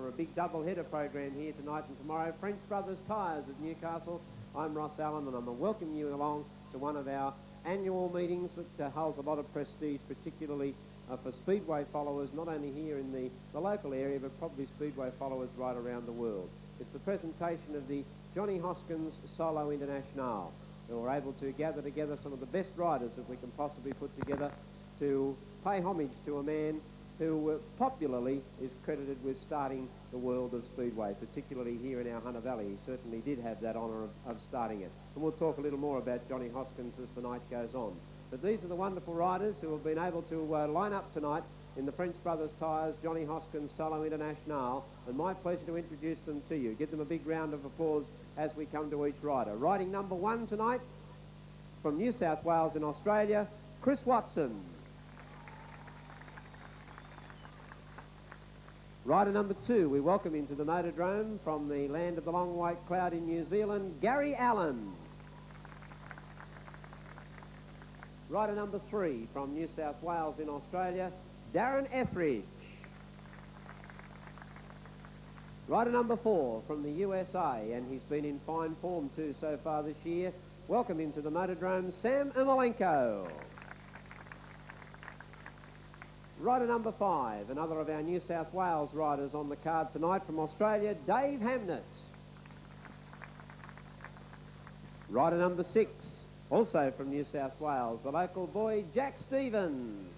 for a big double-header program here tonight and tomorrow. French Brothers Tyres at Newcastle. I'm Ross Allen and I'm welcoming you along to one of our annual meetings that holds a lot of prestige, particularly for Speedway followers, not only here in the local area, but probably Speedway followers right around the world. It's the presentation of the Johnny Hoskins Solo Internationale. We were able to gather together some of the best riders that we can possibly put together to pay homage to a man who popularly is credited with starting the world of Speedway, particularly here in our Hunter Valley. He certainly did have that honour of starting it. And we'll talk a little more about Johnny Hoskins as the night goes on. But these are the wonderful riders who have been able to line up tonight in the French Brothers Tyres Johnny Hoskins Solo Internationale, and my pleasure to introduce them to you. Give them a big round of applause as we come to each rider. Riding number 1 tonight from New South Wales in Australia, Chris Watson. Rider number 2, we welcome into the Motordrome from the land of the long white cloud in New Zealand, Gary Allen. Rider number 3 from New South Wales in Australia, Darren Etheridge. Rider number 4 from the USA, and he's been in fine form too so far this year. Welcome into the Motordrome, Sam Ermolenko. Rider number 5, another of our New South Wales riders on the card tonight from Australia, Dave Hamnett. Rider number 6, also from New South Wales, the local boy, Jack Stevens.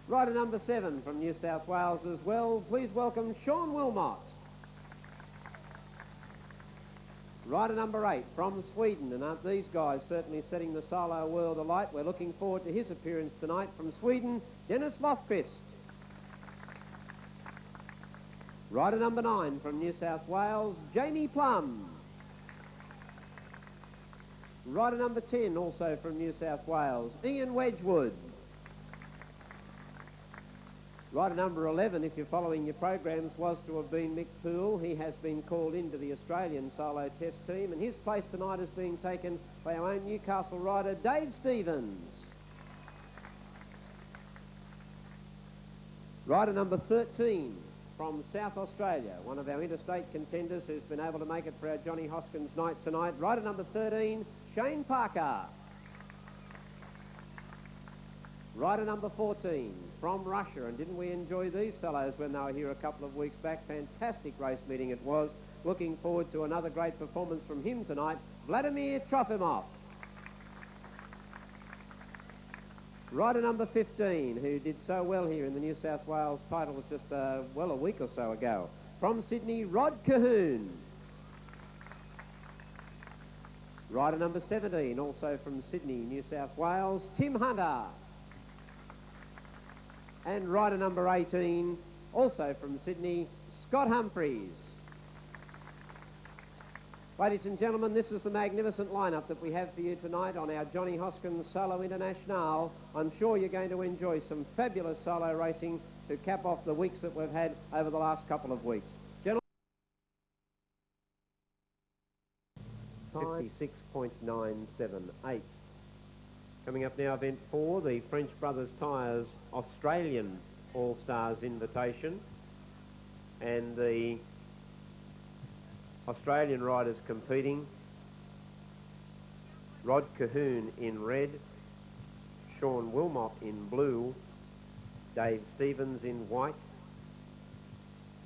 Rider number 7 from New South Wales as well, please welcome Sean Wilmot. Rider number 8 from Sweden, and aren't these guys certainly setting the solo world alight? We're looking forward to his appearance tonight from Sweden, Dennis Lofquist. Rider number 9 from New South Wales, Jamie Plum. Rider number 10, also from New South Wales, Ian Wedgwood. Rider number 11, if you're following your programs, was to have been Mick Poole. He has been called into the Australian solo test team, and his place tonight is being taken by our own Newcastle rider, Dave Stevens. Rider number 13 from South Australia, one of our interstate contenders who's been able to make it for our Johnny Hoskins night tonight. Rider number 13, Shane Parker. Rider number 14 from Russia, and didn't we enjoy these fellows when they were here a couple of weeks back? Fantastic race meeting it was. Looking forward to another great performance from him tonight, Vladimir Trofimov. Rider number 15, who did so well here in the New South Wales title just, well, a week or so ago. From Sydney, Rod Cahoon. Rider number 17, also from Sydney, New South Wales, Tim Hunter. And rider number 18, also from Sydney, Scott Humphreys. Ladies and gentlemen, this is the magnificent lineup that we have for you tonight on our Johnny Hoskins Solo Internationale. I'm sure you're going to enjoy some fabulous solo racing to cap off the weeks that we've had over the last couple of weeks. Gentlemen, 56.978. Coming up now, event 4, the French Brothers Tyres Australian All-Stars Invitation. And the Australian riders competing, Rod Cahoon in red, Sean Wilmot in blue, Dave Stevens in white,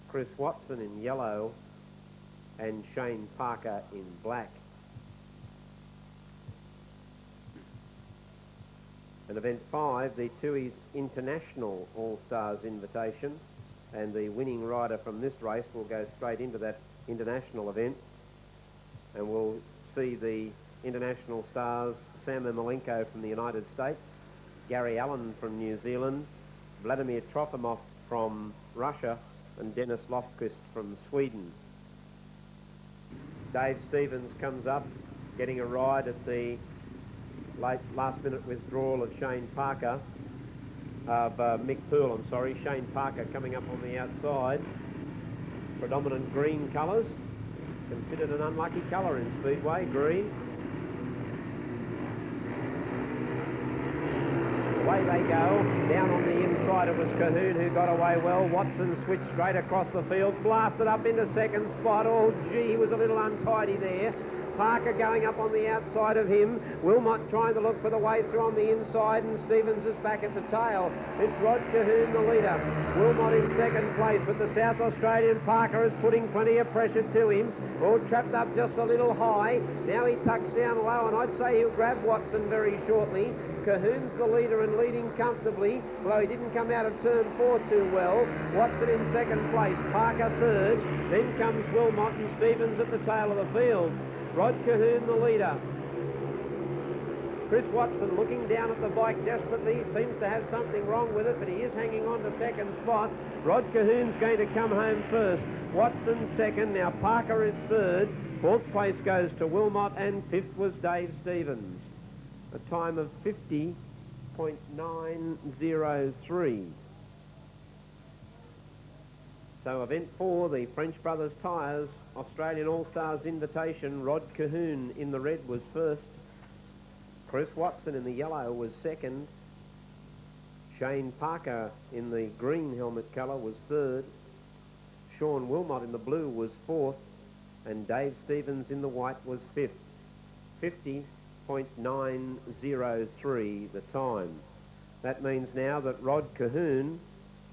Chris Watson in yellow, and Shane Parker in black. And event 5, the TUI's International All-Stars Invitation, and the winning rider from this race will go straight into that international event, and we'll see the international stars, Sam Ermolenko from the United States, Gary Allen from New Zealand, Vladimir Trofimov from Russia, and Dennis Lofquist from Sweden. Dave Stevens comes up, getting a ride at the last-minute withdrawal of Shane Parker, Mick Poole, I'm sorry. Shane Parker coming up on the outside. Predominant green colours, considered an unlucky colour in Speedway, green. Away they go. Down on the inside it was Cahoon who got away well. Watson switched straight across the field, blasted up into second spot. Oh, gee, he was a little untidy there. Parker going up on the outside of him. Wilmot trying to look for the way through on the inside, and Stevens is back at the tail. It's Rod Cahoon, the leader. Wilmot in second place, but the South Australian Parker is putting plenty of pressure to him. All trapped up just a little high. Now he tucks down low, and I'd say he'll grab Watson very shortly. Cahoon's the leader and leading comfortably, although he didn't come out of turn 4 too well. Watson in second place, Parker third. Then comes Wilmot and Stevens at the tail of the field. Rod Cahoon the leader. Chris Watson looking down at the bike desperately, seems to have something wrong with it, but he is hanging on to second spot. Rod Cahoon's going to come home first. Watson second, now Parker is third. Fourth place goes to Wilmot, and fifth was Dave Stevens. A time of 50.903. So event 4, the French Brothers Tyres Australian All-Stars Invitation. Rod Cahoon in the red was first. Chris Watson in the yellow was second. Shane Parker in the green helmet colour was third. Sean Wilmot in the blue was fourth. And Dave Stevens in the white was fifth. 50.903 the time. That means now that Rod Cahoon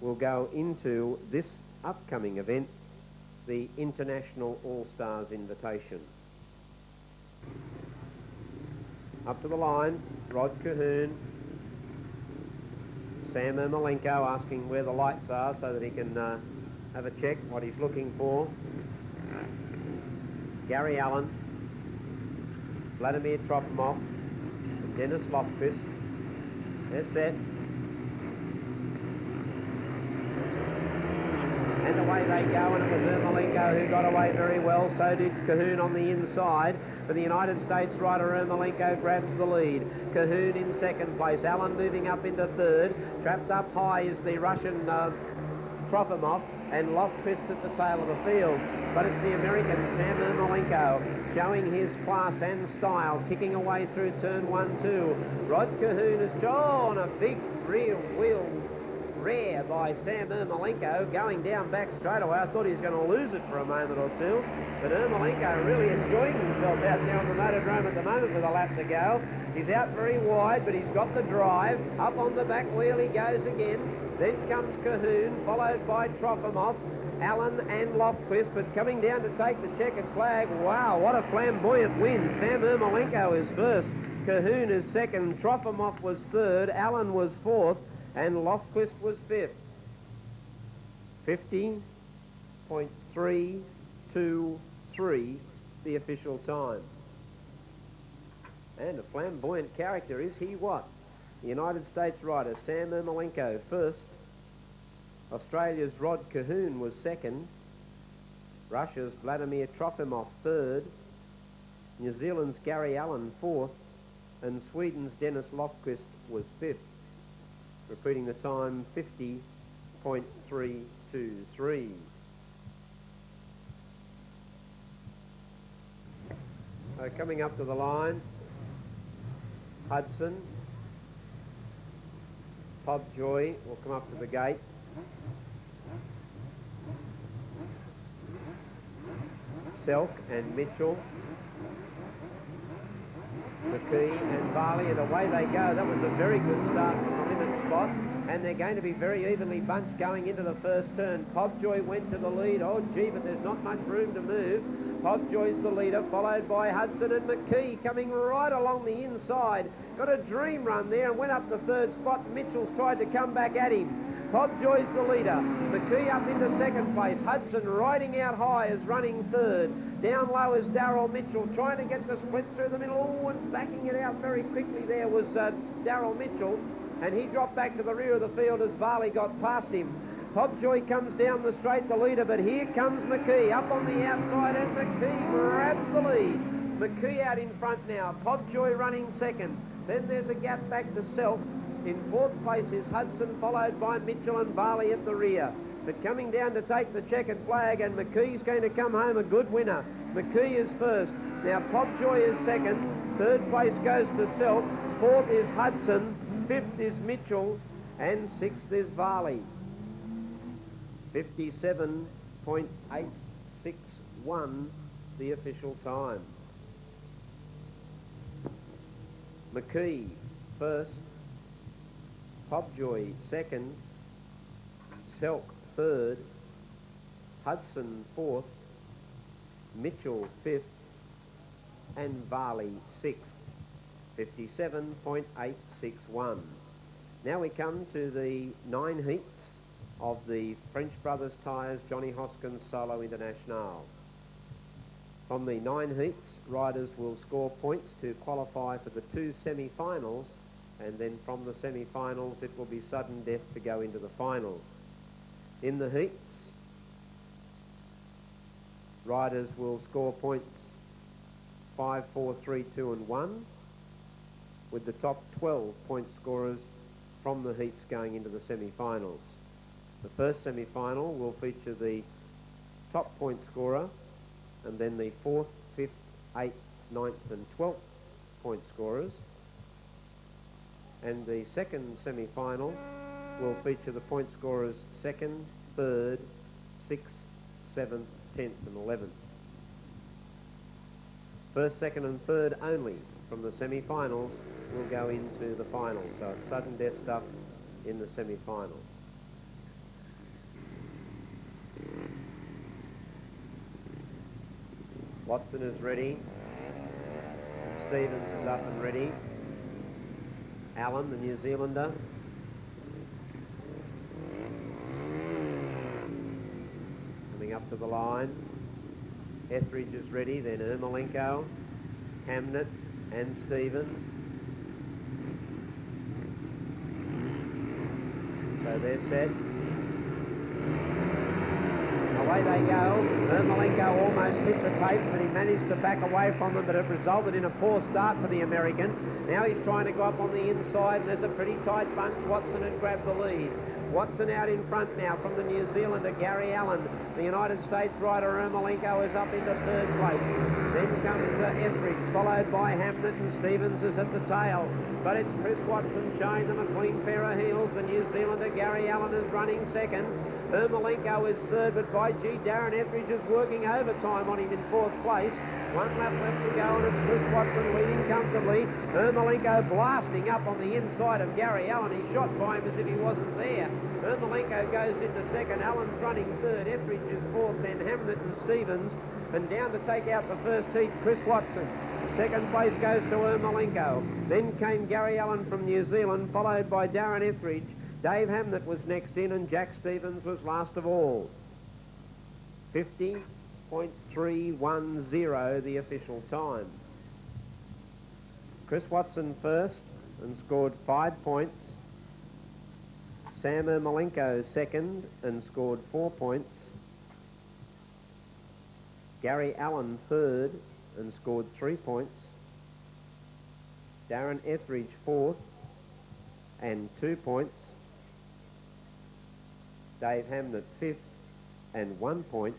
will go into this upcoming event, the International All-Stars Invitation. Up to the line, Rod Cahoon. Sam Ermolenko asking where the lights are so that he can have a check what he's looking for. Gary Allen, Vladimir Trofimov, and Dennis Lofquist. They're set. And away they go, and it was Ermolenko who got away very well. So did Cahoon on the inside. For the United States rider, Ermolenko grabs the lead. Cahoon in second place. Allen moving up into third. Trapped up high is the Russian Trofimov, and Lofquist at the tail of the field. But it's the American Sam Ermolenko showing his class and style, kicking away through turn 1-2. Rod Cahoon is on a big rear wheel rare by Sam Ermolenko, going down back straight away. I thought he was going to lose it for a moment or two, but Ermolenko really enjoying himself out there on the motordrome at the moment with a lap to go. He's out very wide, but he's got the drive. Up on the back wheel he goes again. Then comes Cahoon, followed by Trofimov, Allen and Lofquist, but coming down to take the checkered flag. Wow, what a flamboyant win. Sam Ermolenko is first. Cahoon is second. Trofimov was third. Allen was fourth. And Lofquist was fifth. 50.323, the official time. And a flamboyant character, is he what? The United States rider, Sam Ermolenko, first. Australia's Rod Cahoon was second. Russia's Vladimir Trofimov, third. New Zealand's Gary Allen, fourth. And Sweden's Dennis Lofquist was fifth. Repeating the time, 50.323. Coming up to the line, Hudson. Pobjoy will come up to the gate. Selk and Mitchell. McKee and Varley, and away they go. That was a very good start from the limit spot, and they're going to be very evenly bunched going into the first turn. Pobjoy went to the lead. Oh, gee, but there's not much room to move. Pobjoy's the leader, followed by Hudson and McKee coming right along the inside. Got a dream run there and went up the third spot. Mitchell's tried to come back at him. Pobjoy's the leader. McKee up into second place. Hudson riding out high is running third. Down low is Darryl Mitchell trying to get the split through the middle. Oh, and backing it out very quickly there was Darryl Mitchell. And he dropped back to the rear of the field as Varley got past him. Pobjoy comes down the straight, the leader, but here comes McKee up on the outside, and McKee grabs the lead. McKee out in front now. Pobjoy running second. Then there's a gap back to Self. In fourth place is Hudson, followed by Mitchell and Varley at the rear. But coming down to take the checkered flag, and McKee's going to come home a good winner. McKee is first. Now Pobjoy is second. Third place goes to Self. Fourth is Hudson. 5th is Mitchell, and 6th is Varley. 57.861, the official time. McKee, first. Pobjoy, second. Selk, third. Hudson, fourth. Mitchell, fifth. And Varley, sixth. 57.861. Now we come to the 9 heats of the French Brothers Tyres Johnny Hoskins Solo Internationale. From the 9 heats, riders will score points to qualify for the 2 semi-finals, and then from the semi-finals it will be sudden death to go into the finals. In the heats, riders will score points 5, 4, 3, 2 and 1, with the top 12 point scorers from the heats going into the semi-finals. The first semi-final will feature the top point scorer, and then the 4th, 5th, 8th, 9th and 12th point scorers. And the second semi-final will feature the point scorers 2nd, 3rd, 6th, 7th, 10th and 11th. First, second and third only from the semi-finals will go into the final. So it's sudden death stuff in the semi-final. Watson is ready. Stevens is up and ready. Allen, the New Zealander. Coming up to the line. Etheridge is ready, then Ermolenko, Hamnet and Stevens. So they're set. Away they go. Ermolenko almost hit the tapes, but he managed to back away from them, but it resulted in a poor start for the American. Now he's trying to go up on the inside, and there's a pretty tight bunch. Watson had grabbed the lead. Watson out in front now from the New Zealander, Gary Allen. The United States rider, Ermolenko, is up into 3rd place. Then comes Etheridge, followed by Hamnet, and Stevens is at the tail. But it's Chris Watson showing them a clean pair of heels. The New Zealander, Gary Allen, is running 2nd. Ermolenko is 3rd, but by G, Darren Etheridge is working overtime on him in 4th place. 1 lap left to go, and it's Chris Watson leading comfortably. Ermolenko blasting up on the inside of Gary Allen. He shot by him as if he wasn't there. Ermolenko goes into 2nd. Allen's running 3rd. Etheridge is 4th. Then Hamnet and Stevens. And down to take out the first heat, Chris Watson. 2nd place goes to Ermolenko. Then came Gary Allen from New Zealand, followed by Darren Etheridge. Dave Hamnet was next in, and Jack Stevens was last of all. 50.310, the official time. Chris Watson first and scored 5 points. Sam Ermolenko 2nd and scored 4 points. Gary Allen 3rd and scored 3 points. Darren Etheridge 4th and 2 points. Dave Hamnet 5th and 1 point.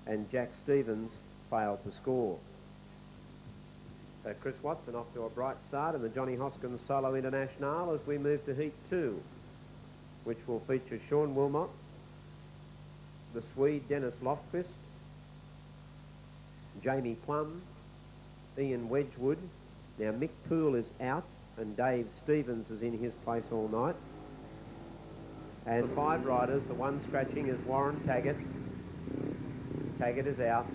And Jack Stevens failed to score. So Chris Watson off to a bright start in the Johnny Hoskins Solo Internationale as we move to Heat 2, which will feature Sean Wilmot, the Swede Dennis Lofquist, Jamie Plum, Ian Wedgwood. Now Mick Poole is out and Dave Stevens is in his place all night. And 5 riders, the one scratching is Warren Taggart. Taggart is out.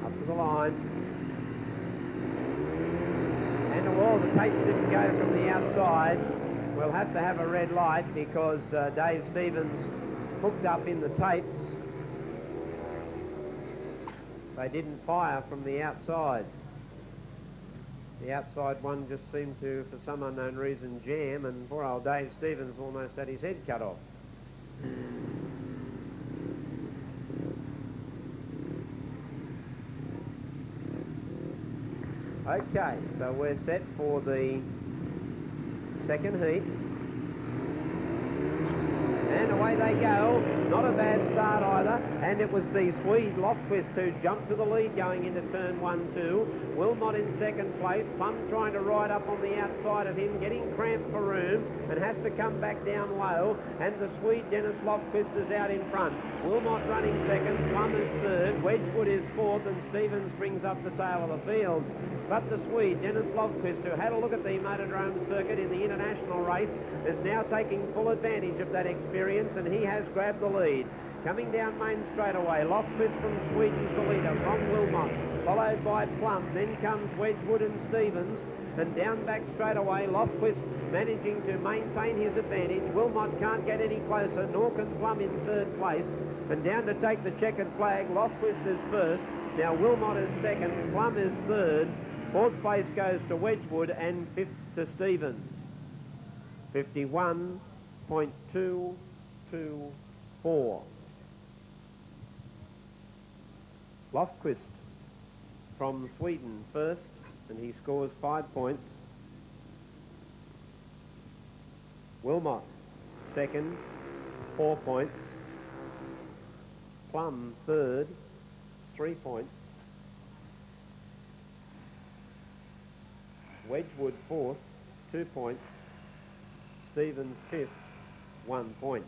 Up to the line. And all the tapes didn't go from the outside. We'll have to have a red light because Dave Stevens hooked up in the tapes. They didn't fire from the outside. The outside one just seemed to, for some unknown reason, jam, and poor old Dave Stevens almost had his head cut off. Okay, so we're set for the second heat. and away they go. Not a bad start either, and it was the Swede Lofquist who jumped to the lead going into turn 1-2. Wilmot in second place. Plum trying to ride up on the outside of him, getting cramped for room and has to come back down low, and the Swede Dennis Lofquist is out in front. Wilmot running second, Plum is third, Wedgwood is fourth, and Stevens brings up the tail of the field. But the Swede, Dennis Lofquist, who had a look at the Motordrome circuit in the International race, is now taking full advantage of that experience, and he has grabbed the lead. Coming down main straightaway, Lofquist from Sweden's the leader, from Wilmot, followed by Plum. Then comes Wedgwood and Stevens, and down back straightaway, Lofquist managing to maintain his advantage. Wilmot can't get any closer, nor can Plum in third place. And down to take the checkered flag, Lofquist is first. Now Wilmot is second, Plum is third. Fourth place goes to Wedgwood and fifth to Stevens. 51.224. Lofquist from Sweden first, and he scores 5 points. Wilmot second, 4 points. Plum third, 3 points. Wedgwood fourth, 2 points. Stevens fifth, 1 point.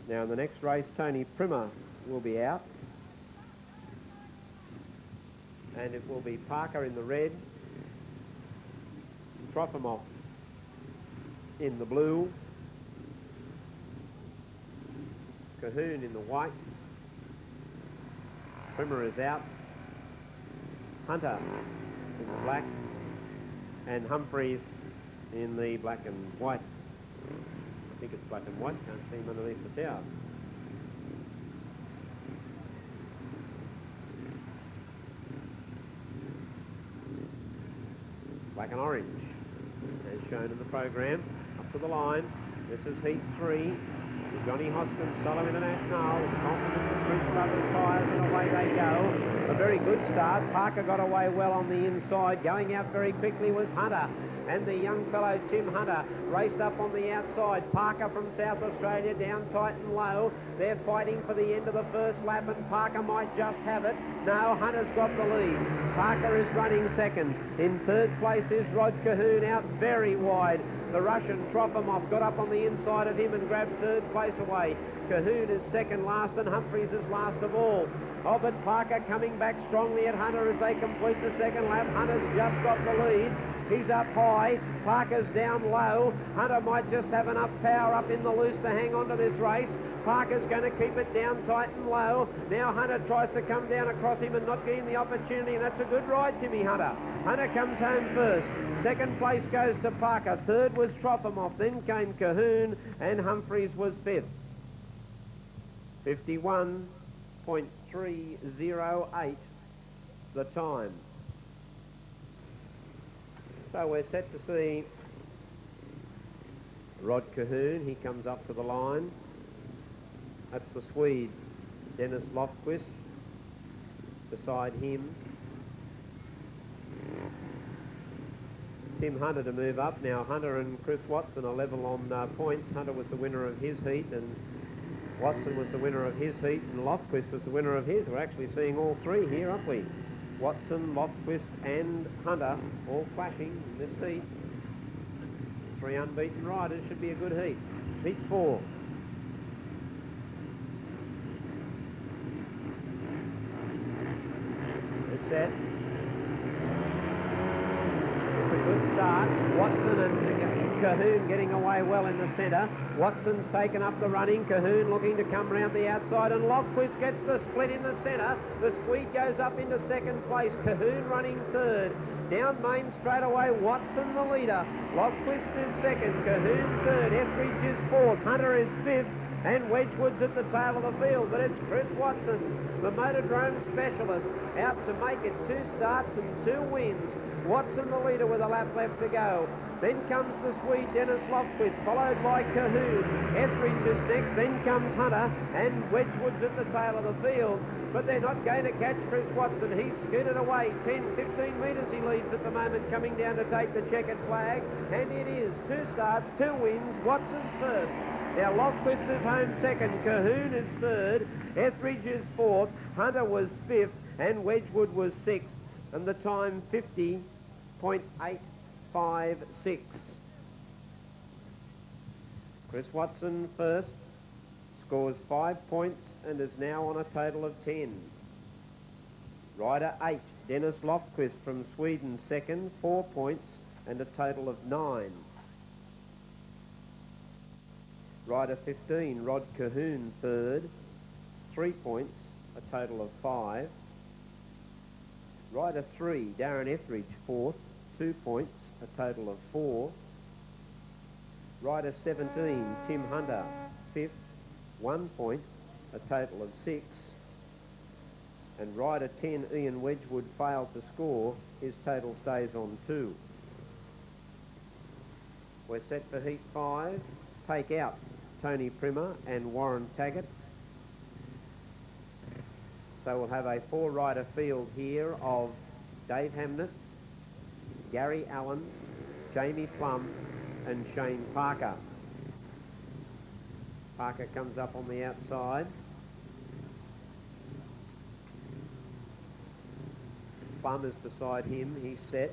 Now in the next race, Tony Primer will be out, and it will be Parker in the red, Trofimov in the blue, Cahoon in the white. Primer is out, Hunter in the black, and Humphreys in the black and white. I think it's black and white, can't see him underneath the tower. Black and orange, as shown in the program. Up to the line, this is heat 3. Johnny Hoskins, Solo Internationale, with the confidence of Prince Brothers tyres, and away they go. A very good start. Parker got away well on the inside. Going out very quickly was Hunter. And the young fellow Tim Hunter raced up on the outside. Parker from South Australia down tight and low. They're fighting for the end of the first lap, and Parker might just have it. No, Hunter's got the lead. Parker is running second. In third place is Rod Cahoon, out very wide. The Russian Trofimov got up on the inside of him and grabbed third place away. Cahoon is second last, and Humphreys is last of all. Oh, but Parker coming back strongly at Hunter as they complete the second lap. Hunter's just got the lead. He's up high, Parker's down low. Hunter might just have enough power up in the loose to hang on to this race. Parker's going to keep it down tight and low. Now Hunter tries to come down across him and not get him the opportunity, and that's a good ride, Timmy Hunter. Hunter comes home first. Second place goes to Parker. Third was Trofimov. Then came Cahoon, and Humphreys was fifth. 51.308 the time. So we're set to see Rod Cahoon. He comes up to the line. That's the Swede, Dennis Lofquist. Beside him, Tim Hunter to move up. Now Hunter and Chris Watson are level on points. Hunter was the winner of his heat, and Watson was the winner of his heat, and Lofquist was the winner of his. We're actually seeing all three here, aren't we? Watson, Lofquist and Hunter all clashing in this heat. Three unbeaten riders. Should be a good heat. Heat 4. They're set. It's a good start. Watson and Cahoon getting away well in the centre. Watson's taken up the running. Cahoon looking to come round the outside, and Lofquist gets the split in the centre. The Swede goes up into second place. Cahoon running third. Down main straight away, Watson the leader. Lofquist is second. Cahoon third. Etheridge is fourth. Hunter is fifth. And Wedgwood's at the tail of the field, but it's Chris Watson, the Motordrome specialist, out to make it 2 starts and 2 wins. Watson the leader with a lap left to go. Then comes the Swede, Dennis Lofquist, followed by Cahoon. Etheridge is next, then comes Hunter, and Wedgwood's at the tail of the field. But they're not going to catch Chris Watson. He's scooted away. 10, 15 metres he leads at the moment, coming down to take the checkered flag. And it is 2 starts, 2 wins. Watson's first. Now Lofquist is home second. Cahoon is third. Etheridge is fourth. Hunter was fifth. And Wedgwood was sixth. And the time 50.856. Chris Watson first. Scores 5 points and is now on a total of 10. Rider 8, Dennis Lofquist from Sweden second, 4 points and a total of 9. Rider 15, Rod Cahoon third, 3 points, a total of 5. Rider 3, Darren Etheridge fourth, 2 points, a total of 4. Rider 17, Tim Hunter fifth, 1 point, a total of 6. And rider 10, Ian Wedgwood, failed to score. His total stays on 2. We're set for heat 5. Take out Tony Primmer and Warren Taggart. So we'll have a 4-rider field here of Dave Hamnett, Gary Allen, Jamie Plum and Shane Parker. Parker comes up on the outside. Plum is beside him. He's set.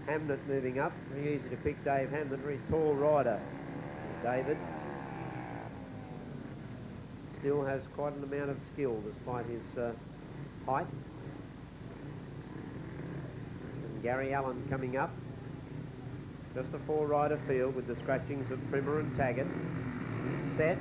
Hamnett moving up. Very easy to pick Dave Hamnett. Very tall rider, David. Still has quite an amount of skill despite his height. And Gary Allen coming up. Just a 4-rider field with the scratchings of Primmer and Taggart. Set.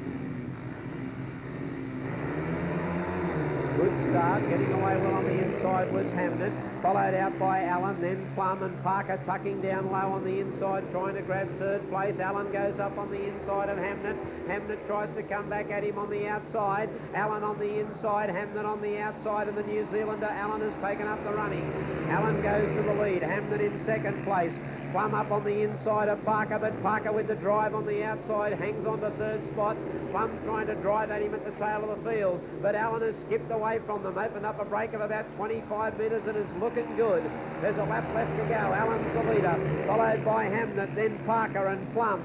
Good start, getting away well on the inside was Hamnett, followed out by Allen, then Plum and Parker tucking down low on the inside, trying to grab third place. Allen goes up on the inside of Hamnett. Hamnett tries to come back at him on the outside. Allen on the inside, Hamnett on the outside, and the New Zealander Allen has taken up the running. Allen goes to the lead, Hamnett in second place. Plum up on the inside of Parker, but Parker with the drive on the outside hangs on to third spot. Plum trying to drive at him at the tail of the field, but Allen has skipped away from them, opened up a break of about 25 metres and is looking good. There's a lap left to go. Allen's the leader, followed by Hamnett, then Parker and Plum.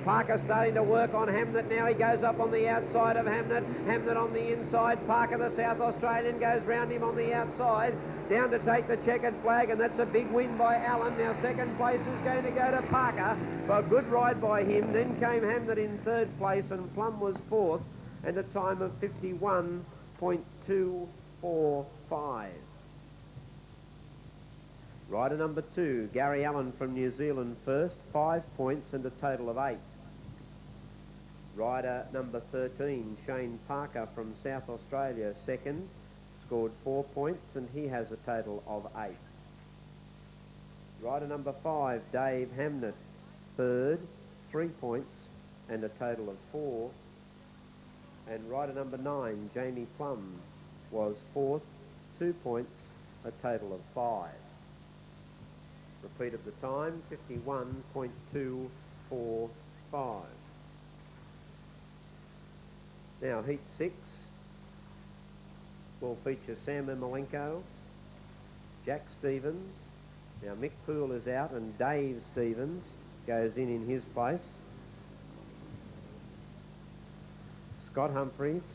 Parker starting to work on Hamnett now. He goes up on the outside of Hamnett. Hamnett on the inside. Parker, the South Australian, goes round him on the outside. Down to take the checkered flag, and that's a big win by Allen. Now second place is going to go to Parker. For a good ride by him. Then came Hamnett in third place, and Plum was fourth, and a time of 51.245. Rider number 2, Gary Allen from New Zealand first, 5 points and a total of 8. Rider number 13, Shane Parker from South Australia second, scored 4 points and he has a total of 8. Rider number 5, Dave Hamnett, third, 3 points and a total of 4. And rider number 9, Jamie Plum, was fourth, 2 points, a total of 5. Repeat of the time, 51.245. Now, heat 6 will feature Sam Malenko, Jack Stevens. Now, Mick Poole is out and Dave Stevens goes in his place. Scott Humphreys,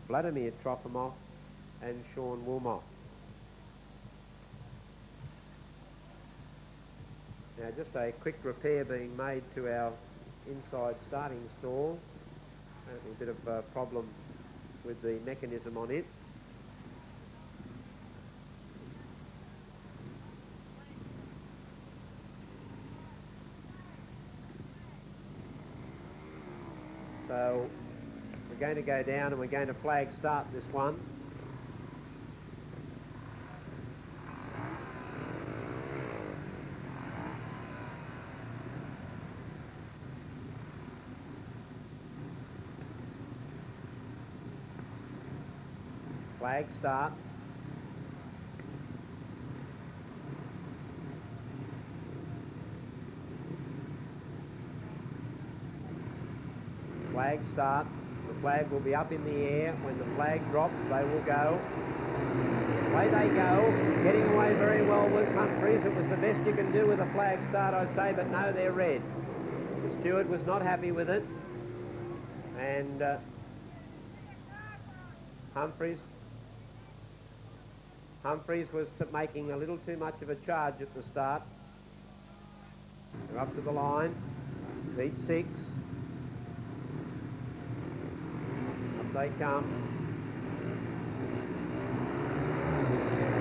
Vladimir Trofimov and Sean Wilmot. Now, just a quick repair being made to our inside starting stall. Apparently a bit of a problem with the mechanism on it. So we're going to go down and we're going to flag start this one. Flag start. Flag start. The flag will be up in the air. When the flag drops, they will go. Away they go. Getting away very well was Humphries. It was the best you can do with a flag start, I'd say, but no, they're red. The steward was not happy with it. And Humphries was making a little too much of a charge at the start. They're up to the line. Heat 6. Up they come.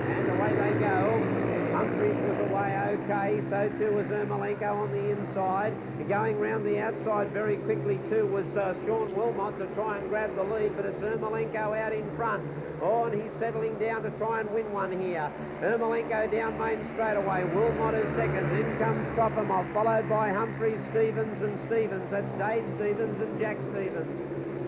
And away they go. Humphries was away okay, so too was Ermolenko on the inside. Going round the outside very quickly too was Sean Wilmot to try and grab the lead, but it's Ermolenko out in front. Oh, and he's settling down to try and win one here. Ermolenko down main straight away. Wilmot is second. Then comes Trofimov, followed by Humphries, Stevens and Stevens. That's Dave Stevens and Jack Stevens.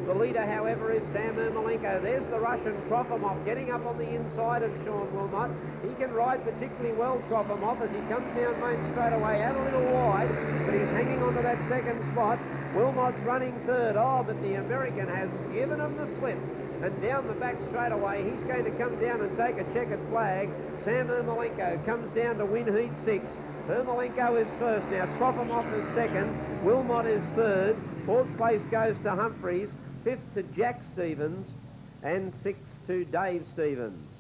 The leader, however, is Sam Ermolenko. There's the Russian Trofimov getting up on the inside of Sean Wilmot. He can ride particularly well, Trofimov, as he comes down main straight away, out a little wide, but he's hanging on to that second spot. Wilmot's running third. Oh, but the American has given him the slip. And down the back straight away, he's going to come down and take a checkered flag. Sam Ermolenko comes down to win heat 6. Ermolenko is first now. Trofimov is second. Wilmot is third. Fourth place goes to Humphries. Fifth to Jack Stevens. And sixth to Dave Stevens.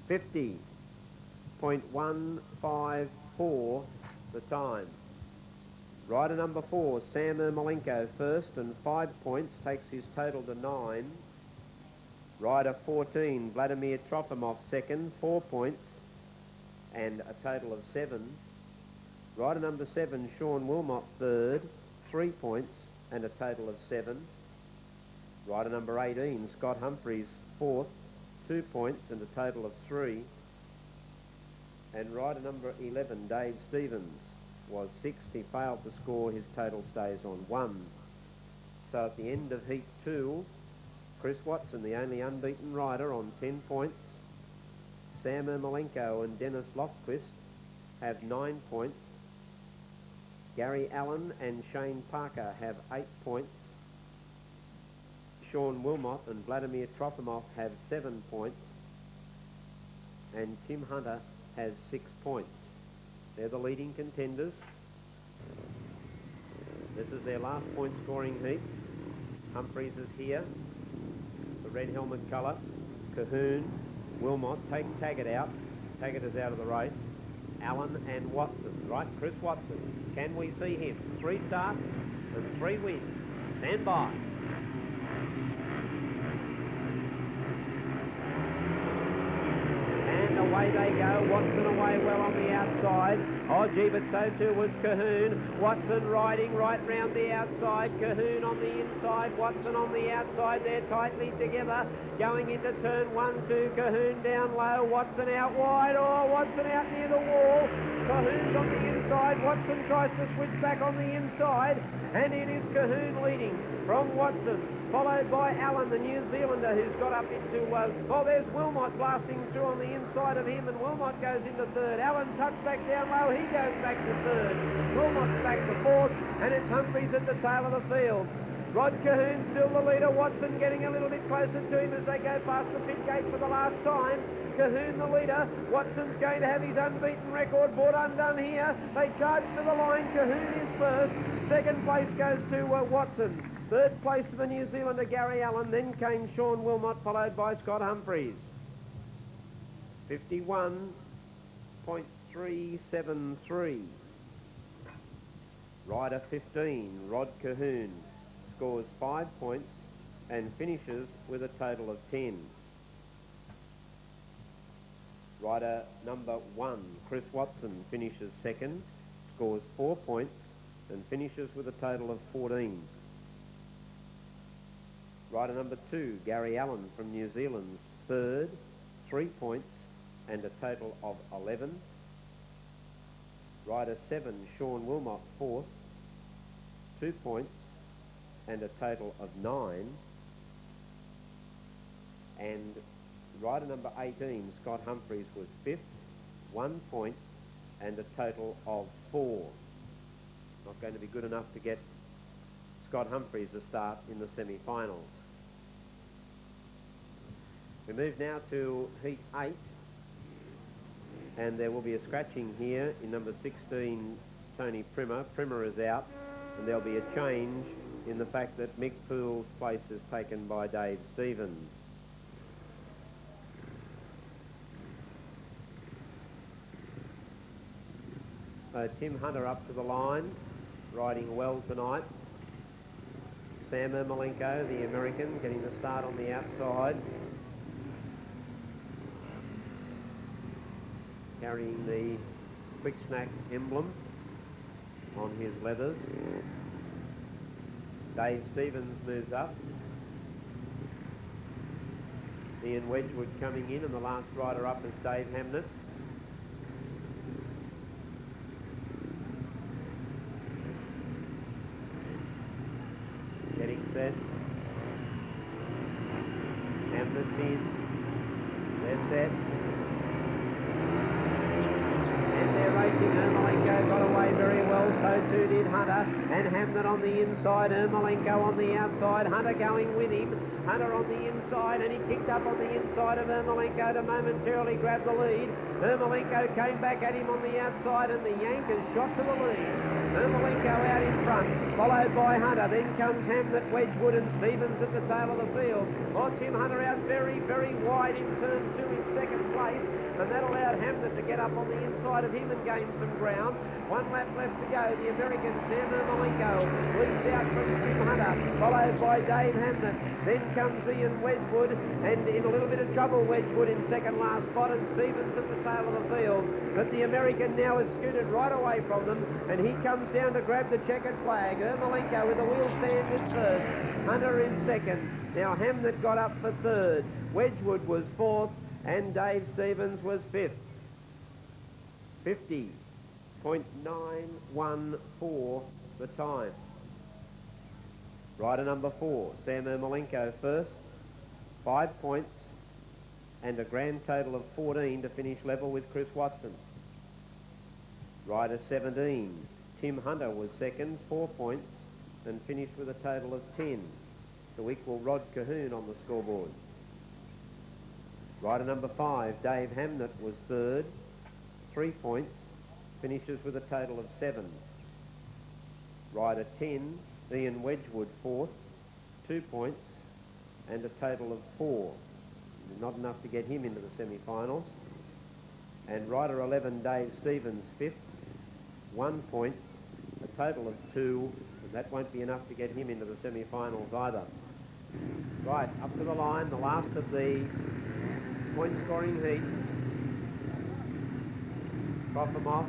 50.154 the time. Rider number 4, Sam Ermolenko first, and 5 points, takes his total to 9. Rider 14, Vladimir Trofimov second, 4 points, and a total of 7. Rider number 7, Sean Wilmot third, 3 points, and a total of 7. Rider number 18, Scott Humphries fourth, 2 points, and a total of 3. And rider number 11, Dave Stevens, was 6th. He failed to score. His total stays on 1. So at the end of heat 2, Chris Watson, the only unbeaten rider, on 10 points. Sam Ermolenko and Dennis Lofquist have 9 points. Gary Allen and Shane Parker have 8 points. Sean Wilmot and Vladimir Trofimov have 7 points. And Tim Hunter has 6 points. They're the leading contenders. This is their last point scoring heats. Humphries is here, the red helmet colour. Cahoon, Wilmot, take Taggart out. Taggart is out of the race. Allen and Watson, right? Chris Watson. Can we see him? 3 starts and 3 wins. Stand by. Away they go. Watson away well on the outside. Oh gee, but so too was Cahoon. Watson riding right round the outside. Cahoon on the inside. Watson on the outside. They're tightly together. Going into turn 1, 2. Cahoon down low. Watson out wide. Oh, Watson out near the wall. Cahoon's on the inside. Watson tries to switch back on the inside. And it is Cahoon leading from Watson, followed by Allen, the New Zealander, who's got up into... oh, there's Wilmot blasting through on the inside of him, and Wilmot goes into third. Allen tucks back down low. He goes back to third. Wilmot's back to fourth, and it's Humphries at the tail of the field. Rod Cahoon still the leader. Watson getting a little bit closer to him as they go past the pit gate for the last time. Cahoon the leader. Watson's going to have his unbeaten record brought undone here. They charge to the line. Cahoon is first. Second place goes to Watson. Third place to the New Zealander, Gary Allen. Then came Sean Wilmot, followed by Scott Humphries. 51.373. Rider 15, Rod Cahoon, scores 5 points and finishes with a total of 10. Rider number 1, Chris Watson, finishes second, scores 4 points and finishes with a total of 14. Rider number 2, Gary Allen from New Zealand, third, 3 points and a total of 11. Rider 7, Sean Wilmot, fourth, 2 points and a total of 9. And rider number 18, Scott Humphries, was fifth, 1 point and a total of 4. Not going to be good enough to get Scott Humphreys a start in the semi-finals. We move now to heat 8, and there will be a scratching here in number 16, Tony Primmer. Primmer is out, and there'll be a change in the fact that Mick Poole's place is taken by Dave Stevens. Tim Hunter up to the line, riding well tonight. Sam Ermolenko, the American, getting the start on the outside. Carrying the Quick Snack emblem on his leathers. Dave Stevens moves up. Ian Wedgwood coming in, and the last rider up is Dave Hamnett. Getting set. Hamnett's in. They're set. And they're racing. Ermolenko got away very well, so too did Hunter. And Hamnett on the inside, Ermolenko on the outside. Hunter going with him. Hunter on the inside, and he kicked up on the inside of Ermolenko to momentarily grab the lead. Ermolenko came back at him on the outside, and the Yankers shot to the lead. Ermolenko out in front, followed by Hunter. Then comes Hamnett, Wedgwood and Stevens at the tail of the field. Oh, Tim Hunter out very, very wide in turn 2 in second place, and that allowed Hamnett to get up on the inside of him and gain some ground. 1 lap left to go. The American Sam Ermolenko leads out from Tim Hunter, followed by Dave Hamnett. Then comes Ian Wedgwood, and in a little bit of trouble, Wedgwood in second last spot, and Stevens at the tail of the field. But the American now has scooted right away from them, and he comes down to grab the checkered flag. Ermolenko with the wheel stand is first. Hunter is second. Now Hamnett got up for third. Wedgwood was fourth, and Dave Stevens was fifth. 50.914 the time. Rider number 4, Sam Ermolenko first. 5 points and a grand total of 14 to finish level with Chris Watson. Rider 17, Tim Hunter was second, 4 points, and finished with a total of 10 to equal Rod Cahoon on the scoreboard. Rider number 5, Dave Hamnett was third, 3 points, finishes with a total of 7. Rider 10, Ian Wedgwood fourth, 2 points and a total of 4. Not enough to get him into the semi-finals. And rider 11, Dave Stevens fifth, 1 point, a total of 2, and that won't be enough to get him into the semi-finals either. Right, up to the line, the last of the point scoring heats. Trofimov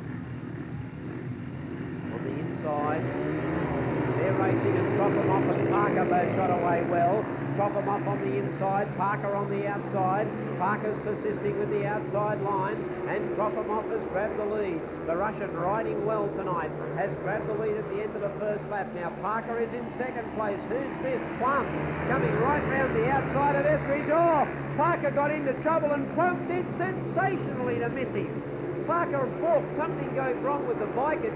on the inside. They're racing, and Trofimov and Parker both got away well. Trofimov on the inside, Parker on the outside. Parker's persisting with the outside line, and Trofimov has grabbed the lead. The Russian riding well tonight has grabbed the lead at the end of the first lap. Now Parker is in second place. Who's fifth? Plum coming right round the outside of Etheridge. Oh, Parker got into trouble, and Plum did sensationally to miss him. Parker balked. Something goes wrong with the bike. It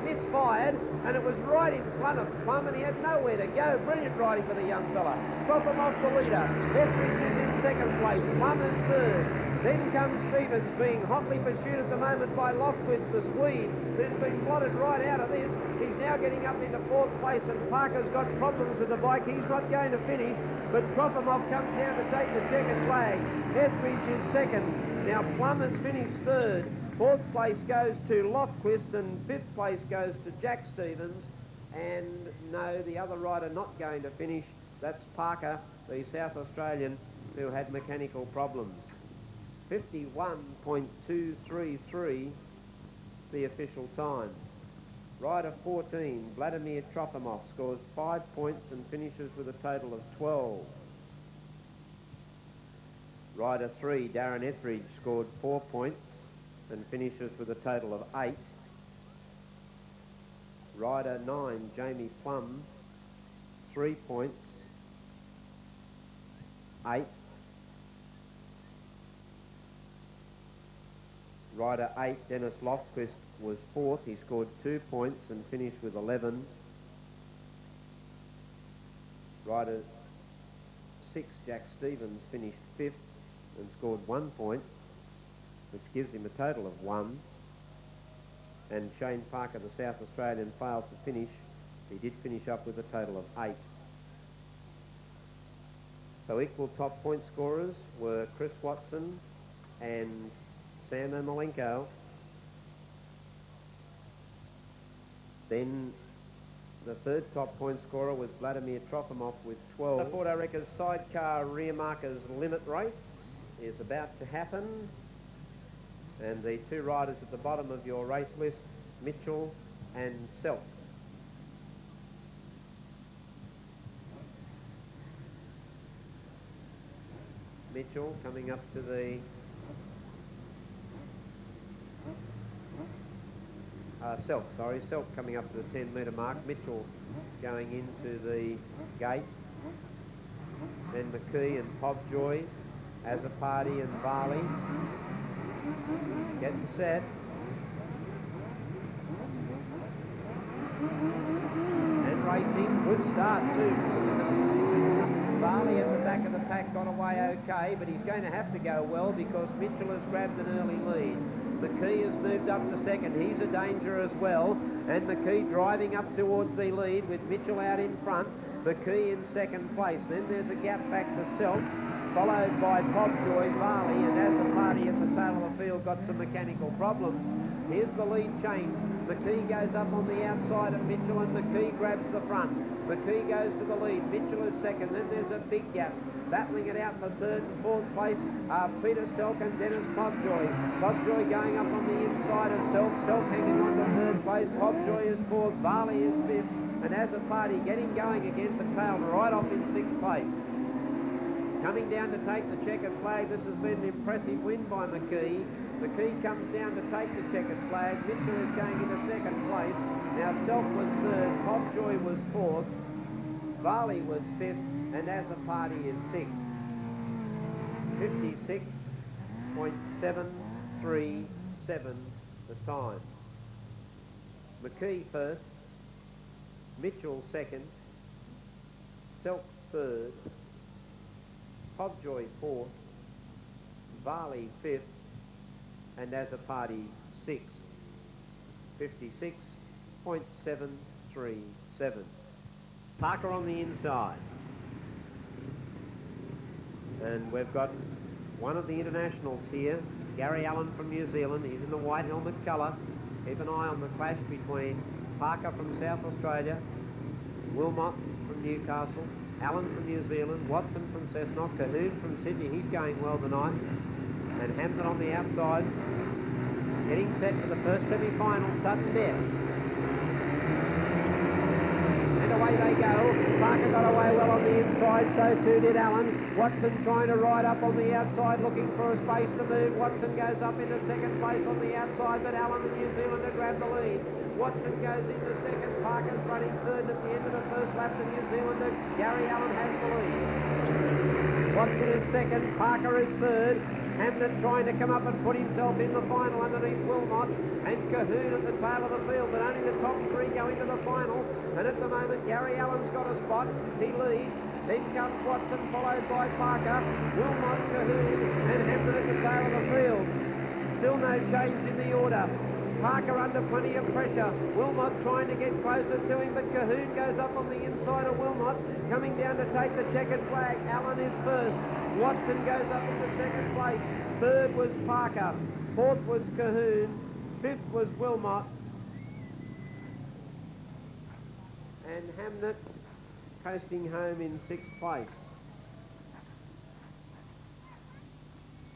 misfired, and it was right in front of Plum, and he had nowhere to go. Brilliant riding for the young fella. Trofimov the leader. Etheridge is in second place. Plum is third. Then comes Stevens, being hotly pursued at the moment by Lofquist, the Swede, who's been plotted right out of this. He's now getting up into fourth place, and Parker's got problems with the bike. He's not going to finish, but Trofimov comes down to take the checkered flag. Etheridge is second. Now Plum has finished third. Fourth place goes to Lofquist, and fifth place goes to Jack Stevens. And no, the other rider not going to finish, that's Parker, the South Australian, who had mechanical problems. 51.233, the official time. Rider 14, Vladimir Trofimov, scores 5 points and finishes with a total of 12. Rider 3, Darren Etheridge, scored 4 points and finishes with a total of 8. Rider 9, Jamie Plum, 3 points, 8. Rider 8, Dennis Lofquist, was fourth. He scored 2 points and finished with 11. Rider 6, Jack Stevens, finished 5th and scored 1 point, which gives him a total of 1. And Shane Parker, the South Australian, failed to finish. He did finish up with a total of 8. So equal top point scorers were Chris Watson and Sando Malenko. Then the third top point scorer was Vladimir Trofimov with 12. The Ford Oreca's Sidecar rear markers limit race is about to happen. And the 2 riders at the bottom of your race list, Mitchell and Self. Mitchell coming up to the Self coming up to the 10-metre mark. Mitchell going into the gate. Then McKee and Pobjoy, As a Party and Varley. Getting set. And racing. Good start too. Varley at the back of the pack got away okay, but he's going to have to go well because Mitchell has grabbed an early lead. McKee has moved up to second. He's a danger as well. And McKee driving up towards the lead with Mitchell out in front. McKee in second place. Then there's a gap back to Self, followed by Pobjoy, Varley, and As a Party at the tail of the field got some mechanical problems. Here's the lead change. McKee goes up on the outside of Mitchell and McKee grabs the front. McKee goes to the lead. Mitchell is second. Then there's a big gap. Battling it out in the third and fourth place are Peter Selk and Dennis Pobjoy. Pobjoy going up on the inside of Selk. Selk hanging on to third place. Pobjoy is fourth. Varley is fifth. And As a Party getting going again, but tailed right off in sixth place. Coming down to take the checkered flag. This has been an impressive win by McKee. McKee comes down to take the checkered flag. Mitchell is going into second place. Now Self was third, Pobjoy was fourth, Varley was fifth, and As a Party is sixth. 56.737 the time. McKee first, Mitchell second, Self third, Pobjoy fourth, Varley fifth, and As a Party sixth. 56.737. Parker on the inside. And we've got one of the internationals here, Gary Allen from New Zealand. He's in the white helmet colour. Keep an eye on the clash between Parker from South Australia, Wilmot from Newcastle, Allen from New Zealand, Watson from Cessnock, Cahoon from Sydney. He's going well tonight. And Hampton on the outside. Getting set for the first semi-final, sudden death. And away they go. Parker got away well on the inside, so too did Allen. Watson trying to ride up on the outside, looking for a space to move. Watson goes up into second place on the outside, but Allen, the New Zealander, grabbed the lead. Watson goes into second. Parker's running third at the end of the first lap. The New Zealander, Gary Allen, has the lead. Watson is second. Parker is third. Hamden trying to come up and put himself in the final underneath Wilmot, and Cahoon at the tail of the field, but only the top three go into the final. And at the moment, Gary Allen's got a spot. He leads. Then comes Watson, followed by Parker, Wilmot, Cahoon, and Hamden at the tail of the field. Still no change in the order. Parker under plenty of pressure. Wilmot trying to get closer to him, but Cahoon goes up on the inside of Wilmot, coming down to take the checkered flag. Allen is first. Watson goes up into second place. Third was Parker. Fourth was Cahoon. Fifth was Wilmot. And Hamnet coasting home in sixth place.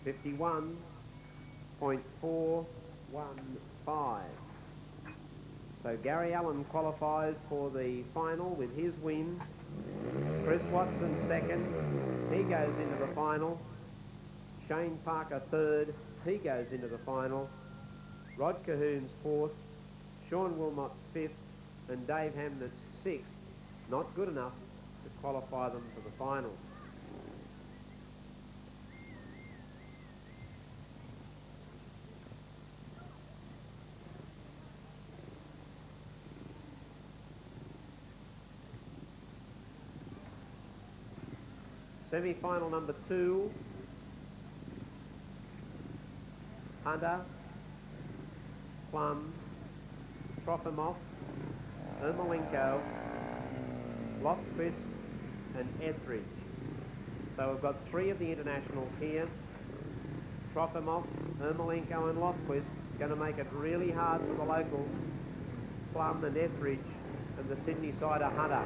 51.415. So Gary Allen qualifies for the final with his win. Chris Watson second. He goes into the final. Shane Parker third. He goes into the final. Rod Cahoon's fourth. Sean Wilmot's fifth. And Dave Hamnet's sixth. Not good enough to qualify them for the final. Semi-final number 2, Hunter, Plum, Trofimov, Ermolenko, Lofquist and Etheridge. So we've got 3 of the internationals here. Trofimov, Ermolenko and Lofquist going to make it really hard for the locals. Plum and Etheridge and the Sydney sider Hunter.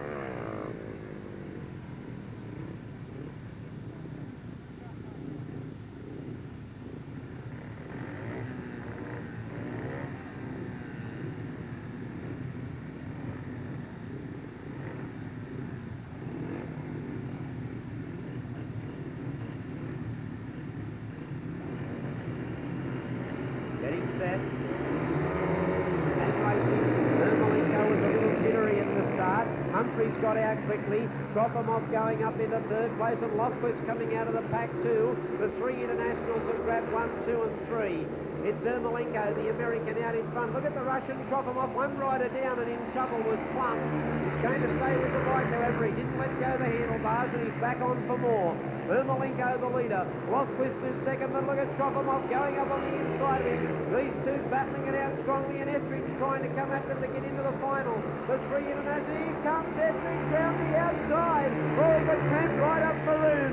Getting set. And racing. Ermolenko was a little jittery at the start. Humphreys got out quickly. Trofimov going up into 3rd place and Lofquist coming out of the pack too. The 3 internationals have grabbed 1, 2 and 3. It's Ermolenko, the American, out in front. Look at the Russian Trofimov, one rider down and in trouble was Plum. He's going to stay with the bike, however. He didn't let go the handlebars and he's back on for more. Ermolenko the leader. Lofquist is second, but look at Trofimov going up on the inside of him. These 2 battling it out strongly and Etheridge trying to come at them to get into the final. The 3 internationals. Here comes Etheridge round the outside. Oh, but came right up Maroon.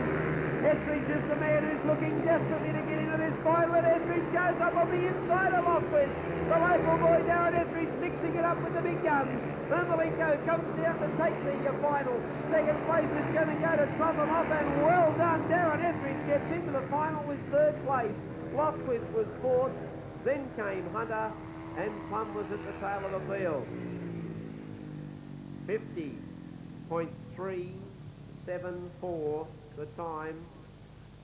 Etheridge is the man who's looking desperately to get into this final, and Etheridge goes up on the inside of Lofquist. The local boy Darren Etheridge mixing it up with the big guns. Ermolenko comes down to take the final. Second place is going to go to Trofimov, and well done. Darren Etheridge gets into the final with 3rd place. Lofquist was 4th. Then came Hunter, and Plum was at the tail of the field. 50.374 the time.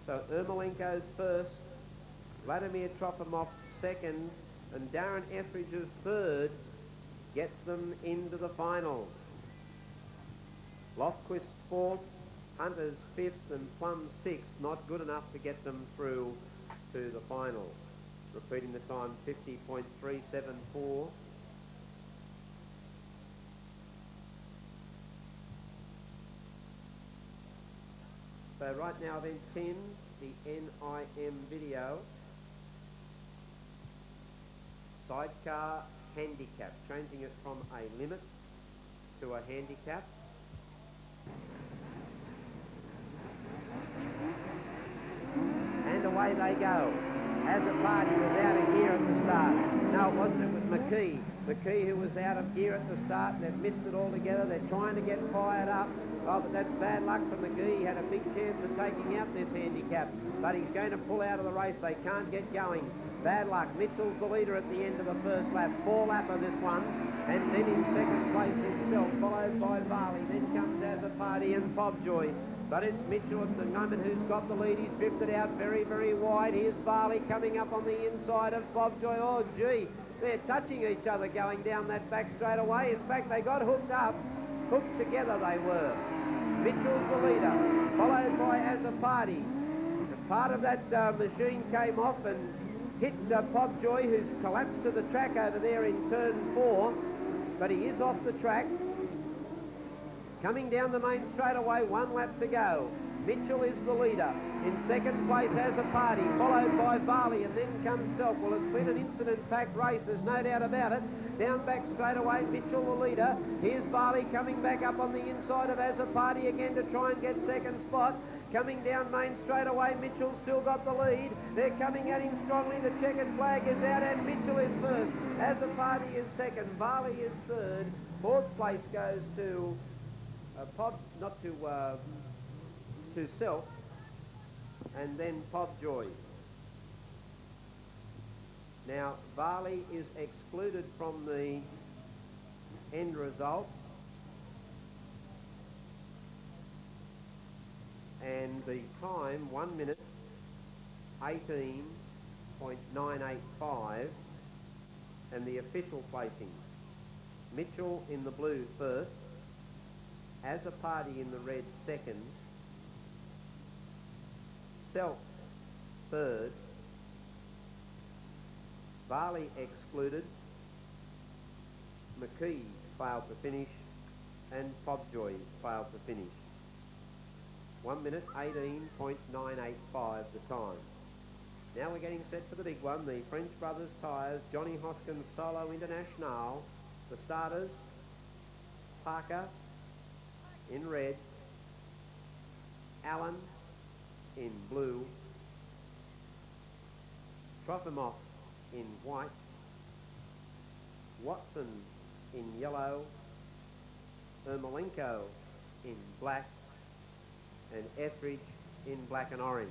So Ermolenko's first, Vladimir Trofimov's second, and Darren Etheridge's 3rd gets them into the final. Lofquist 4th, Hunter's 5th and Plum 6th, not good enough to get them through to the final. Repeating the time, 50.374. So right now event 10, the NIM video. Sidecar handicap, changing it from a limit to a handicap. And away they go. As a party was out of gear at the start. No, it wasn't. It was McKee. McKee who was out of gear at the start, and they've missed it altogether. They're trying to get fired up. Oh, but that's bad luck for McGee. He had a big chance of taking out this handicap, but he's going to pull out of the race. They can't get going. Bad luck. Mitchell's the leader at the end of the first lap. 4-lapper this one. And then in second place himself, followed by Varley. Then comes As a Party and Pobjoy. But it's Mitchell at the moment who's got the lead. He's drifted out very, very wide. Here's Varley coming up on the inside of Pobjoy. Oh, gee. They're touching each other going down that back straight away. In fact, they got hooked up. Hooked together they were. Mitchell's the leader, followed by As a Party. And part of that machine came off and hit Pobjoy, who's collapsed to the track over there in turn 4. But he is off the track. Coming down the main straightaway, 1 lap to go. Mitchell is the leader. In second place, As a Party, followed by Varley, and then comes Self. Well, it's been an incident-packed race, there's no doubt about it. Down back straightaway, Mitchell the leader. Here's Varley coming back up on the inside of As a Party again to try and get second spot. Coming down main straightaway, Mitchell's still got the lead. They're coming at him strongly. The checkered flag is out and Mitchell is first. As a Party is second. Varley is third. 4th place goes to to Self, and then Pobjoy. Now, Varley is excluded from the end result, and the time, 1 minute, 18.985, and the official placing. Mitchell in the blue first, As a Party in the red second, Self third, Varley excluded, McKee failed to finish, and Pobjoy failed to finish. 1 minute 18.985 the time. Now we're getting set for the big one, the French Brothers Tyres, Johnny Hoskins Solo Internationale. The starters, Parker in red, Allen in blue, Trofimov in white, Watson in yellow, Ermolenko in black, and Etheridge in black and orange.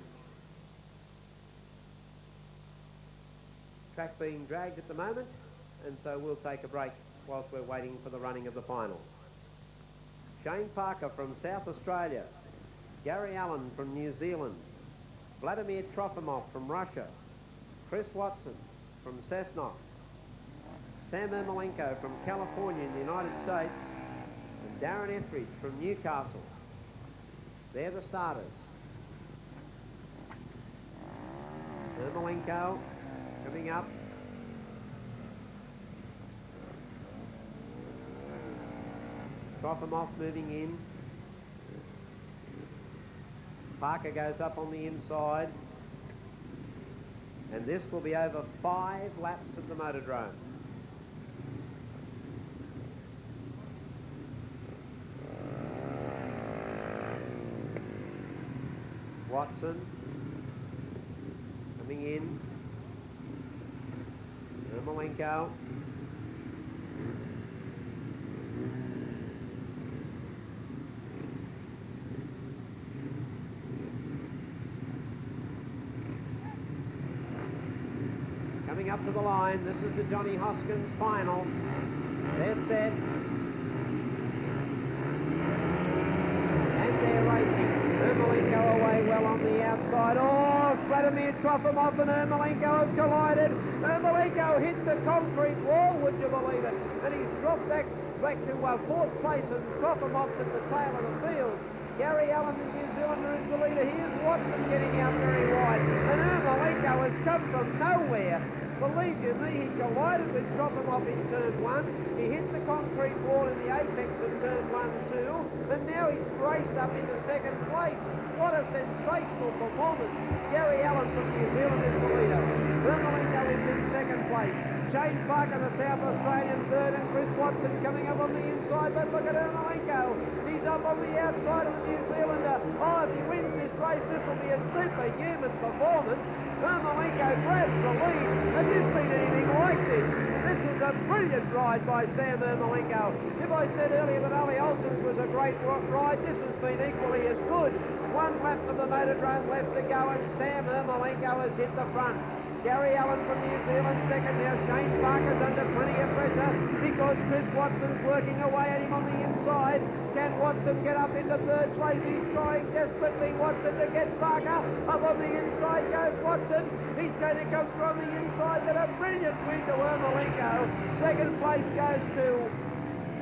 Track being dragged at the moment, and so we'll take a break whilst we're waiting for the running of the final. Shane Parker from South Australia, Gary Allen from New Zealand, Vladimir Trofimov from Russia, Chris Watson from Cessnock, Sam Ermolenko from California in the United States, and Darren Etheridge from Newcastle. They're the starters. Ermolenko coming up. Trofimov moving in. Parker goes up on the inside. And this will be over 5 laps of the motordrome. Watson coming in. Ermolenko. Coming up to the line, this is the Johnny Hoskins final. They're set. And they're racing. Ermolenko away well on the outside. Oh, Vladimir Trofimov and Ermolenko have collided. Ermolenko hit the concrete wall, would you believe it? And he's dropped back to 4th place, and Trofimov's at the tail of the field. Gary Allen, the New Zealander, is the leader. Here's Watson getting out very wide. And Ermolenko has come from nowhere. Believe you me, he collided with Trofimov in turn 1. He hit the concrete wall in the apex of turn 1 and 2. And now he's raced up into 2nd place. What a sensational performance. Gary Allen from New Zealand is the leader. Ermolenko is in 2nd place. Shane Parker, the South Australian, 3rd, and Chris Watson coming up on the inside. But look at Ermolenko. He's up on the outside of the New Zealander. Oh, if he wins this race, this will be a superhuman performance. Ermolenko grabs the lead. Have you seen anything like this? This is a brilliant ride by Sam Ermolenko. If I said earlier that Ali Olsen's was a great ride, this has been equally as good. 1 lap of the motordrome left to go, and Sam Ermolenko has hit the front. Gary Allen from New Zealand 2nd now. Shane Parker's under plenty of pressure because Chris Watson's working away at him on the inside. Can Watson get up into 3rd place? He's trying desperately, Watson, to get Parker. Up on the inside goes Watson. He's going to come through on the inside, but a brilliant win to Ermolenko. 2nd place goes to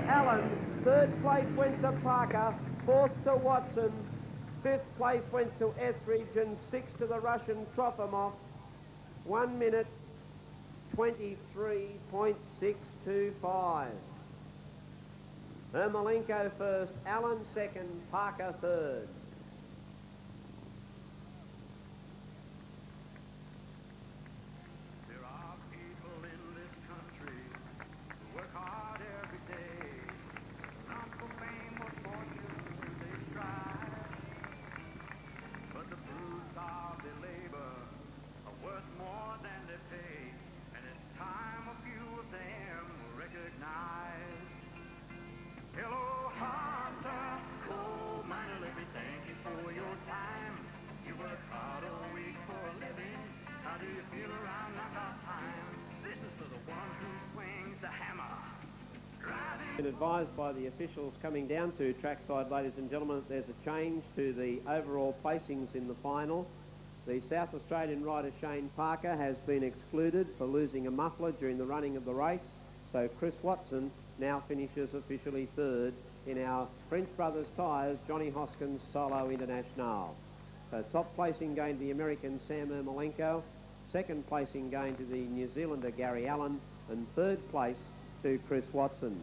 Allen. 3rd place went to Parker. 4th to Watson. 5th place went to Etheridge, and 6th to the Russian Trofimov. 1 minute 23.625. Ermolenko first, Allen second, Parker third. There are people in this country who work hard every day, not for fame or fortune they strive, but the fruits of their labor are worth more than they pay, and it's time a few of them were recognized. Hello, Hunter, coal miner, let me thank you for your time. You work hard all week for a living. How do you feel around knockout time? This is for the one who swings the hammer. Been advised by the officials coming down to trackside, ladies and gentlemen, that there's a change to the overall placings in the final. The South Australian rider Shane Parker has been excluded for losing a muffler during the running of the race. So Chris Watson now finishes officially 3rd in our French Brothers Tyres Johnny Hoskins Solo Internationale. So top placing going to the American Sam Ermolenko, 2nd placing going to the New Zealander Gary Allen, and 3rd place to Chris Watson.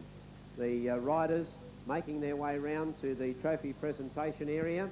The riders making their way round to the trophy presentation area.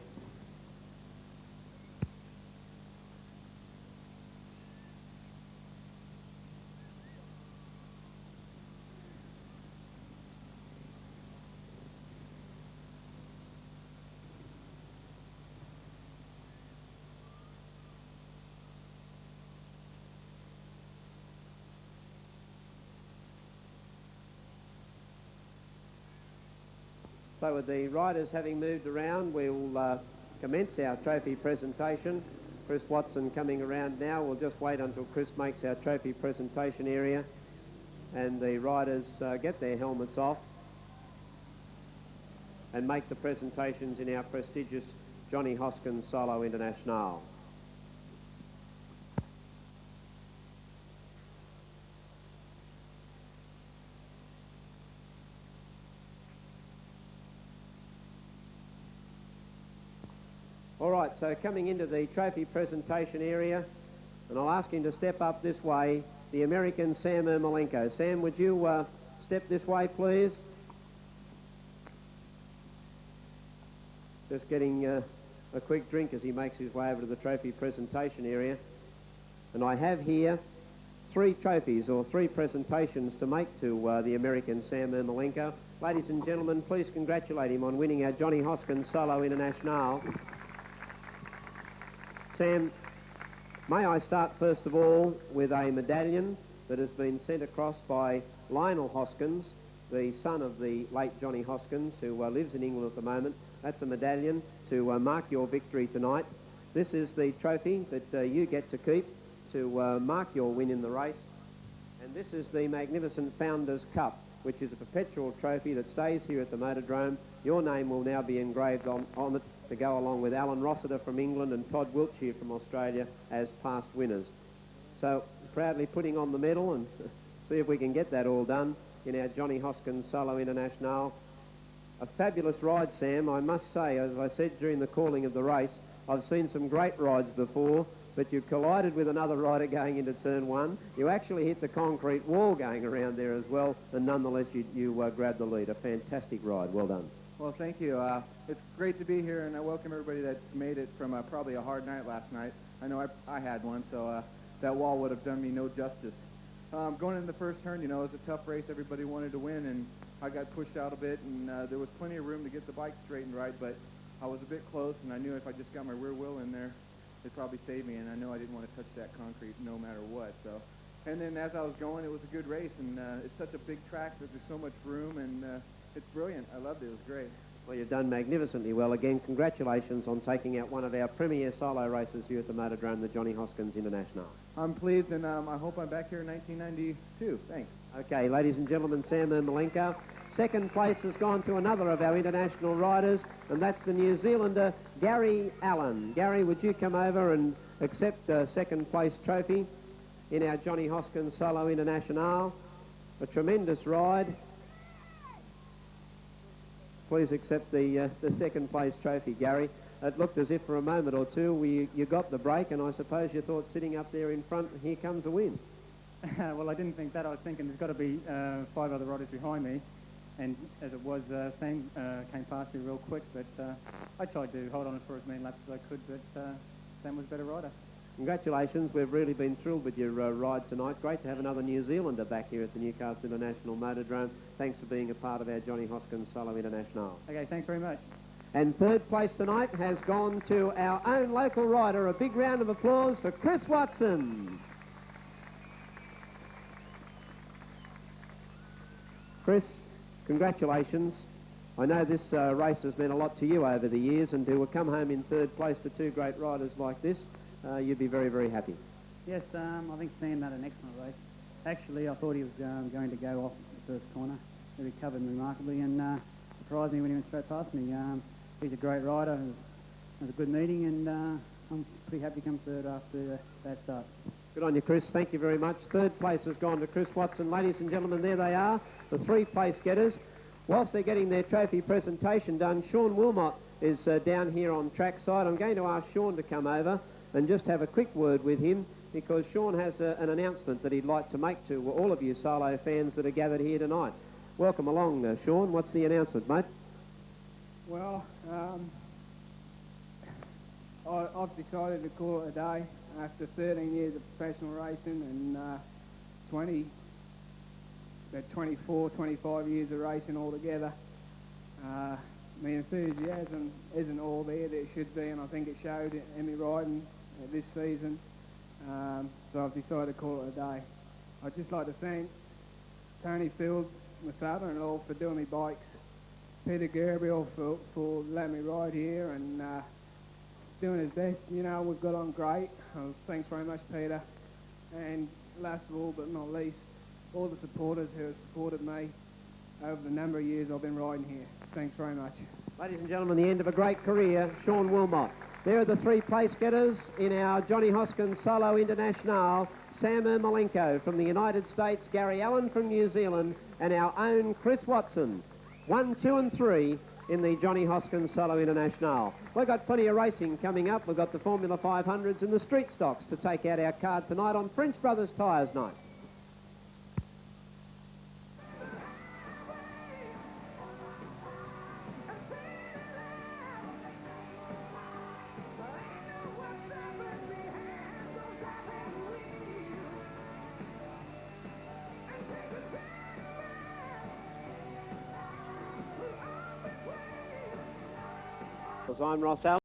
So with the riders having moved around, we'll commence our trophy presentation. Chris Watson coming around now. We'll just wait until Chris makes our trophy presentation area and the riders get their helmets off and make the presentations in our prestigious Johnny Hoskins Solo Internationale. All right, so coming into the trophy presentation area, and I'll ask him to step up this way, the American Sam Ermolenko. Sam, would you step this way, please? Just getting a quick drink as he makes his way over to the trophy presentation area. And I have here 3 trophies or 3 presentations to make to the American Sam Ermolenko. Ladies and gentlemen, please congratulate him on winning our Johnny Hoskins Solo Internationale. Sam, may I start first of all with a medallion that has been sent across by Lionel Hoskins, the son of the late Johnny Hoskins, who lives in England at the moment. That's a medallion to mark your victory tonight. This is the trophy that you get to keep to mark your win in the race. And this is the magnificent Founders Cup, which is a perpetual trophy that stays here at the Motordrome. Your name will now be engraved on it to go along with Alan Rossiter from England and Todd Wiltshire from Australia as past winners. So proudly putting on the medal and see if we can get that all done in our Johnny Hoskins Solo Internationale. A fabulous ride, Sam. I must say, as I said during the calling of the race, I've seen some great rides before, but you collided with another rider going into turn 1. You actually hit the concrete wall going around there as well, and nonetheless you grabbed the lead. A fantastic ride. Well done. Well, thank you. It's great to be here, and I welcome everybody that's made it from probably a hard night last night. I know I had one, so that wall would have done me no justice. Going into the first turn, you know, it was a tough race. Everybody wanted to win, and I got pushed out a bit, and there was plenty of room to get the bike straight and right, but I was a bit close, and I knew if I just got my rear wheel in there, it'd probably save me, and I know I didn't want to touch that concrete no matter what. So, and then as I was going, it was a good race, and it's such a big track that there's so much room, and it's brilliant. I loved it. It was great. Well, you've done magnificently well. Again, congratulations on taking out one of our premier solo races here at the Motordrome, the Johnny Hoskins Internationale. I'm pleased, and I hope I'm back here in 1992. Thanks. Okay, ladies and gentlemen, Sam Ermolenko. Second place has gone to another of our international riders, and that's the New Zealander Gary Allen. Gary, would you come over and accept a second place trophy in our Johnny Hoskins Solo Internationale? A tremendous ride. Please accept the second place trophy, Gary. It looked as if for a moment or two you got the break, and I suppose you thought sitting up there in front, here comes a win. Well, I didn't think that. I was thinking there's got to be 5 other riders behind me, and as it was, Sam came past me real quick, but I tried to hold on for as many laps as I could, but Sam was a better rider. Congratulations. We've really been thrilled with your ride tonight. Great to have another New Zealander back here at the Newcastle International Motordrome. Thanks for being a part of our Johnny Hoskins Solo Internationale. Okay, thanks very much. And third place tonight has gone to our own local rider. A big round of applause for Chris Watson. Chris, congratulations. I know this race has meant a lot to you over the years, and to come home in third place to 2 great riders like this, you'd be very, very happy. Yes, I think Sam had an excellent race. Actually, I thought he was going to go off the first corner. He recovered remarkably and surprised me when he went straight past me. He's a great rider. It was a good meeting, and I'm pretty happy to come third after that start. Good on you, Chris. Thank you very much. Third place has gone to Chris Watson. Ladies and gentlemen, there they are, the 3 place getters. Whilst they're getting their trophy presentation done, Sean Wilmot is down here on trackside. I'm going to ask Sean to come over and just have a quick word with him, because Sean has an announcement that he'd like to make to all of you solo fans that are gathered here tonight. Welcome along, Sean. What's the announcement, mate? Well, I've decided to call it a day after 13 years of professional racing and 24, 25 years of racing altogether. My enthusiasm isn't all there that it should be, and I think it showed in me riding this season. So I've decided to call it a day. I'd just like to thank Tony Field, my father-in-law, for doing me bikes Peter Gabriel for letting me ride here and doing his best. You know, we've got on great. Thanks very much, Peter. And last of all but not least, all the supporters who have supported me over the number of years I've been riding here. Thanks very much. Ladies and gentlemen, the end of a great career, Sean Wilmot. There are the three place getters in our Johnny Hoskins Solo Internationale. Sam Ermolenko from the United States, Gary Allen from New Zealand, and our own Chris Watson. 1, 2 and 3 in the Johnny Hoskins Solo Internationale. We've got plenty of racing coming up. We've got the Formula 500s and the street stocks to take out our card tonight on French Brothers Tyres Night. I'm Ross Allen.